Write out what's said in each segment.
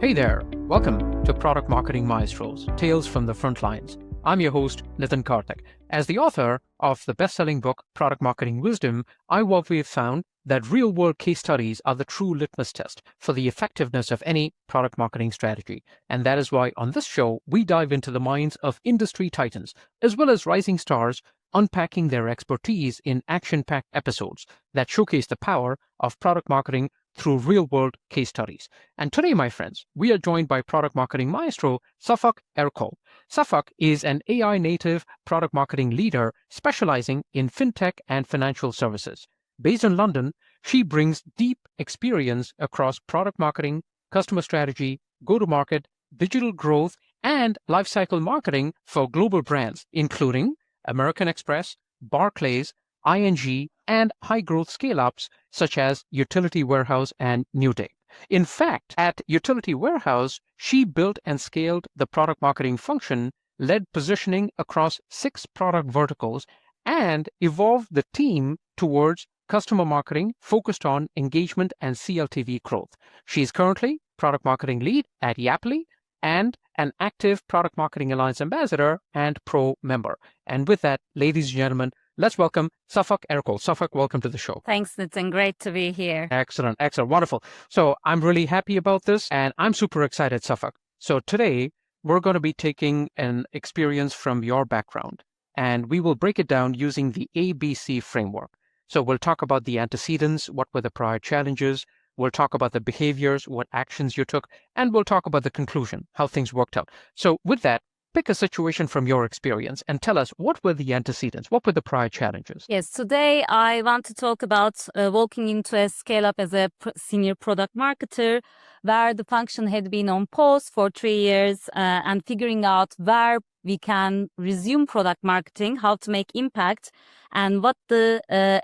Hey there, welcome to Product Marketing Maestros, Tales from the Front Lines. I'm your host, Nitin Karthik. As the author of the best-selling book, Product Marketing Wisdom, what we've found that real-world case studies are the true litmus test for the effectiveness of any product marketing strategy. And that is why on this show, we dive into the minds of industry titans, as well as rising stars, unpacking their expertise in action-packed episodes that showcase the power of product marketing through real-world case studies. And today, my friends, we are joined by product marketing maestro Safak Erkol. Safak is an AI-native product marketing leader specializing in fintech and financial services. Based in London, she brings deep experience across product marketing, customer strategy, go-to-market, digital growth, and lifecycle marketing for global brands, including American Express, Barclays, ING, and high-growth scale-ups such as Utility Warehouse and Newday. In fact, at Utility Warehouse, she built and scaled the product marketing function, led positioning across 6 product verticals, and evolved the team towards customer marketing focused on engagement and CLTV growth. She is currently product marketing lead at Yapily and an active Product Marketing Alliance ambassador and pro member. And with that, ladies and gentlemen, let's welcome Safak Erkol. Safak, welcome to the show. Thanks, Nitin. Great to be here. Excellent, wonderful. So I'm really happy about this and I'm super excited, Safak. So today, we're going to be taking an experience from your background and we will break it down using the ABC framework. So we'll talk about the antecedents, what were the prior challenges, we'll talk about the behaviors, what actions you took, and we'll talk about the conclusion, how things worked out. So with that, pick a situation from your experience and tell us what were the antecedents, what were the prior challenges? Yes, today I want to talk about walking into a scale-up as a senior product marketer, where the function had been on pause for 3 years and figuring out where we can resume product marketing, how to make impact, and what the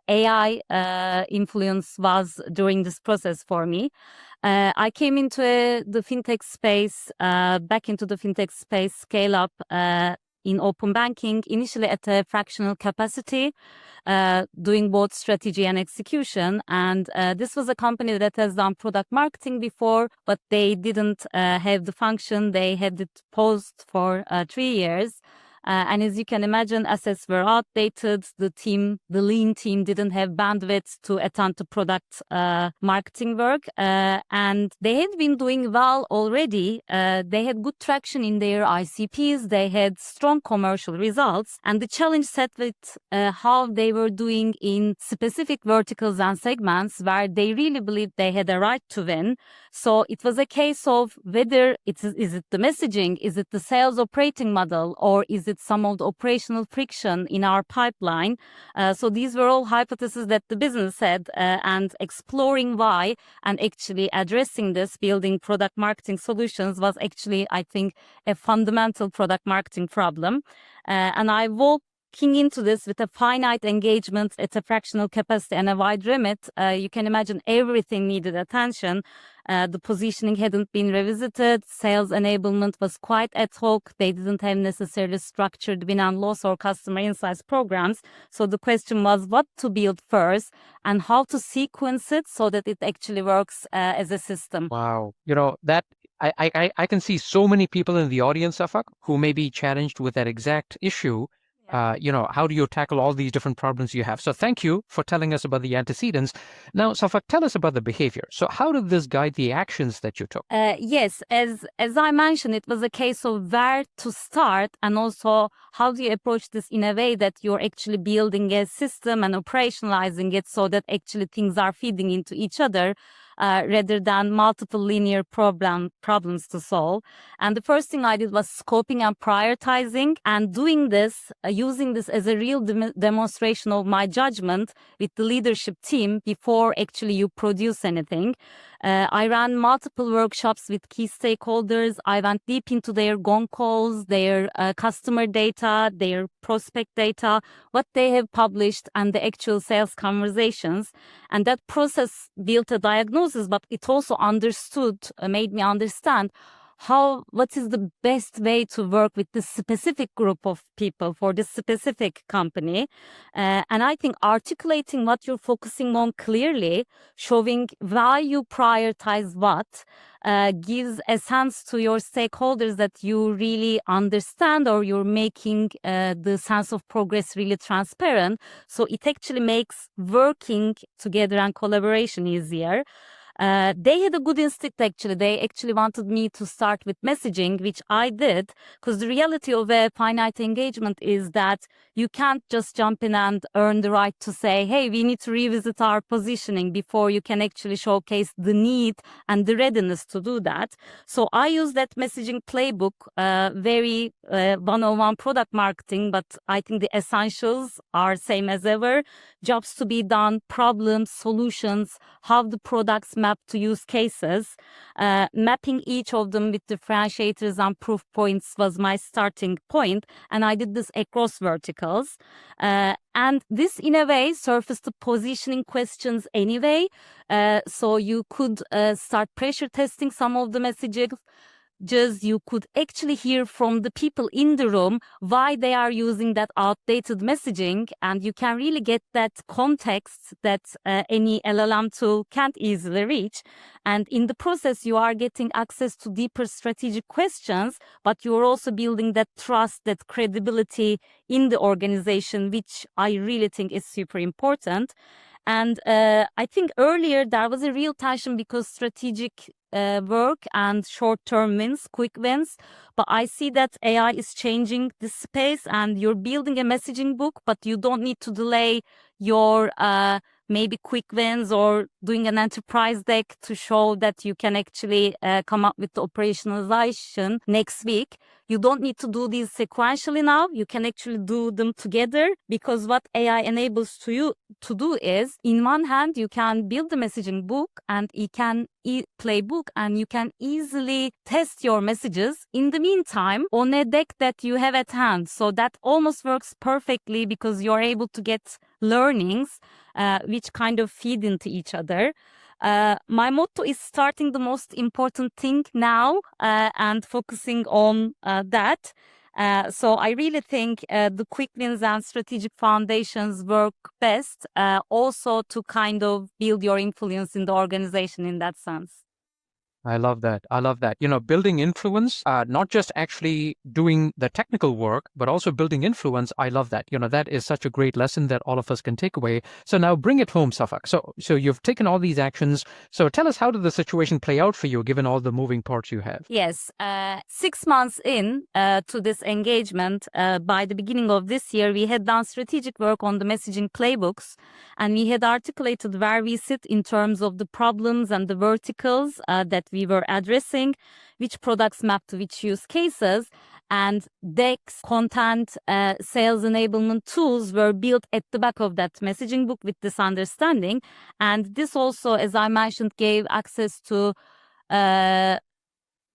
AI influence was during this process for me. I came into the fintech space, back into the fintech space, scale up in open banking, initially at a fractional capacity, doing both strategy and execution. And this was a company that has done product marketing before, but they didn't have the function. They had it paused for 3 years. And as you can imagine, assets were outdated. The lean team didn't have bandwidth to attend to product marketing work. And they had been doing well already. They had good traction in their ICPs. They had strong commercial results. And the challenge sat with how they were doing in specific verticals and segments where they really believed they had a right to win. So it was a case of whether is it the messaging, is it the sales operating model, or is it some of the operational friction in our pipeline. So these were all hypotheses that the business had, and exploring why and actually addressing this, building product marketing solutions was actually, I think, a fundamental product marketing problem. And I walking into this with a finite engagement at a fractional capacity and a wide remit, you can imagine everything needed attention. The positioning hadn't been revisited. Sales enablement was quite ad hoc. They didn't have necessarily structured win and loss or customer insights programs. So the question was what to build first and how to sequence it so that it actually works as a system. Wow. That I can see so many people in the audience, Safak, who may be challenged with that exact issue. How do you tackle all these different problems you have? So thank you for telling us about the antecedents. Now, Safak, tell us about the behavior. So how did this guide the actions that you took? Yes, as I mentioned, it was a case of where to start and also how do you approach this in a way that you're actually building a system and operationalizing it so that actually things are feeding into each other. Rather than multiple linear problems to solve. And the first thing I did was scoping and prioritizing and doing this, using this as a real demonstration of my judgment with the leadership team before actually you produce anything. I ran multiple workshops with key stakeholders. I went deep into their gong calls, their customer data, their prospect data, what they have published, and the actual sales conversations. And that process built a diagnosis, but it also made me understand what is the best way to work with this specific group of people for this specific company. And I think articulating what you're focusing on clearly, showing why you prioritize what, gives a sense to your stakeholders that you really understand, or you're making the sense of progress really transparent. So it actually makes working together and collaboration easier. They had a good instinct actually. They actually wanted me to start with messaging, which I did, because the reality of a finite engagement is that you can't just jump in and earn the right to say, hey, we need to revisit our positioning before you can actually showcase the need and the readiness to do that. So I use that messaging playbook, very one-on-one product marketing, but I think the essentials are same as ever. Jobs to be done, problems, solutions, how the products map to use cases. Mapping each of them with differentiators and proof points was my starting point, and I did this across verticals. And this, in a way, surfaced the positioning questions anyway. So you could start pressure testing some of the messages. Just you could actually hear from the people in the room why they are using that outdated messaging, and you can really get that context that any LLM tool can't easily reach. And in the process, you are getting access to deeper strategic questions, but you're also building that trust, that credibility in the organization, which I really think is super important. And I think earlier there was a real tension because strategic work and short-term wins, quick wins. But I see that AI is changing this space, and you're building a messaging book, but you don't need to delay your maybe quick wins or doing an enterprise deck to show that you can actually come up with the operationalization next week. You don't need to do these sequentially now. You can actually do them together, because what AI enables you to do is, in one hand, you can build the messaging book and you can playbook, and you can easily test your messages in the meantime on a deck that you have at hand. So that almost works perfectly, because you're able to get learnings which kind of feed into each other. My motto is starting the most important thing now and focusing on that. So I really think the quick wins and strategic foundations work best also to kind of build your influence in the organization in that sense. I love that. I love that. Building influence, not just actually doing the technical work, but also building influence. I love that. That is such a great lesson that all of us can take away. So now bring it home, Safak. So you've taken all these actions. So tell us, how did the situation play out for you, given all the moving parts you have? Yes, 6 months in to this engagement, by the beginning of this year, we had done strategic work on the messaging playbooks, and we had articulated where we sit in terms of the problems and the verticals that we were addressing, which products map to which use cases, and decks, content, sales enablement tools were built at the back of that messaging book with this understanding. And this also, as I mentioned, gave access to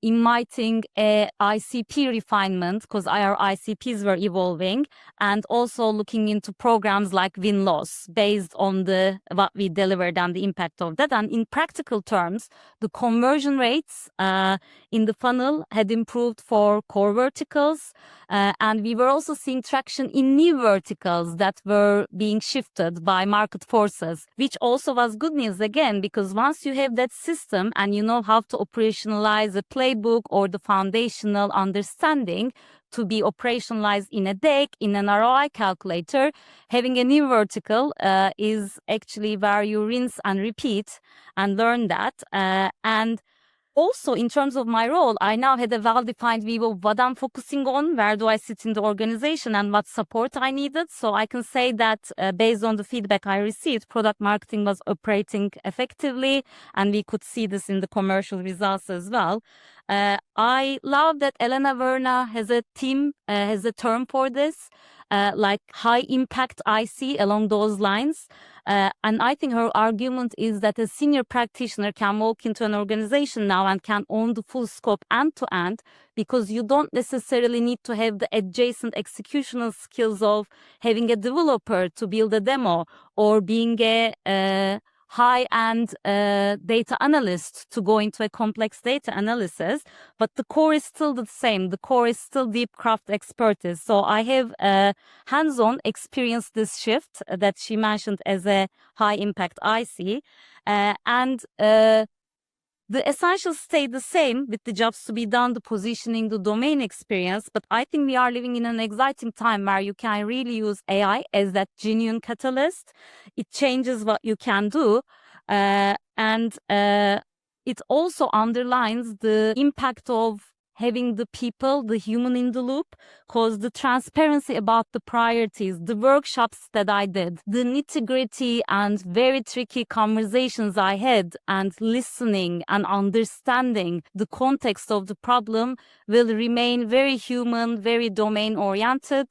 inviting a ICP refinement, because our ICPs were evolving, and also looking into programs like win-loss based on what we delivered and the impact of that. And in practical terms, the conversion rates in the funnel had improved for core verticals, and we were also seeing traction in new verticals that were being shifted by market forces, which also was good news again, because once you have that system and you know how to operationalize a playbook or the foundational understanding to be operationalized in a deck, in an ROI calculator, having a new vertical is actually where you rinse and repeat and learn that. And also, in terms of my role, I now had a well-defined view of what I'm focusing on, where do I sit in the organization, and what support I needed. So I can say that based on the feedback I received, product marketing was operating effectively, and we could see this in the commercial results as well. I love that Elena Verna has a term for this, like high impact IC along those lines. And I think her argument is that a senior practitioner can walk into an organization now and can own the full scope end to end, because you don't necessarily need to have the adjacent executional skills of having a developer to build a demo, or being a high-end data analyst to go into a complex data analysis, but the core is still the same. The core is still deep craft expertise. So I have hands-on experienced this shift that she mentioned as a high-impact IC. And the essentials stay the same with the jobs to be done, the positioning, the domain experience. But I think we are living in an exciting time where you can really use AI as that genuine catalyst. It changes what you can do. And it also underlines the impact of having the people, the human in the loop, because the transparency about the priorities, the workshops that I did, the nitty-gritty and very tricky conversations I had, and listening and understanding the context of the problem will remain very human, very domain-oriented.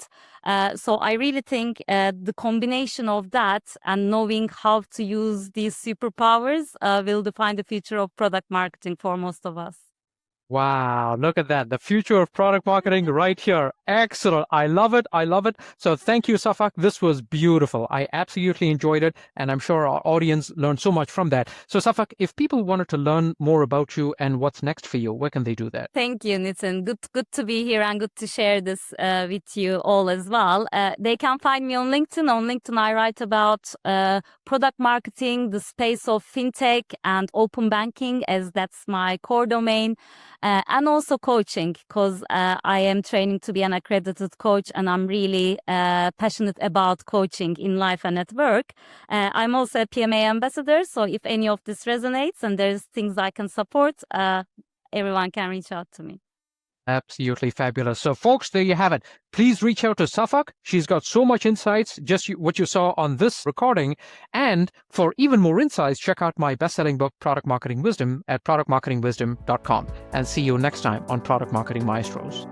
So I really think the combination of that and knowing how to use these superpowers will define the future of product marketing for most of us. Wow, look at that. The future of product marketing right here. Excellent. I love it. I love it. So thank you, Safak. This was beautiful. I absolutely enjoyed it. And I'm sure our audience learned so much from that. So Safak, if people wanted to learn more about you and what's next for you, where can they do that? Thank you, Nitin. Good to be here and good to share this with you all as well. They can find me on LinkedIn. On LinkedIn, I write about product marketing, the space of fintech and open banking, as that's my core domain. And also coaching, because I am training to be an accredited coach, and I'm really passionate about coaching in life and at work. I'm also a PMA ambassador, so if any of this resonates and there's things I can support, everyone can reach out to me. Absolutely fabulous. So folks, there you have it. Please reach out to Safak. She's got so much insights, just what you saw on this recording. And for even more insights, check out my best-selling book, Product Marketing Wisdom, at productmarketingwisdom.com. And see you next time on Product Marketing Maestros.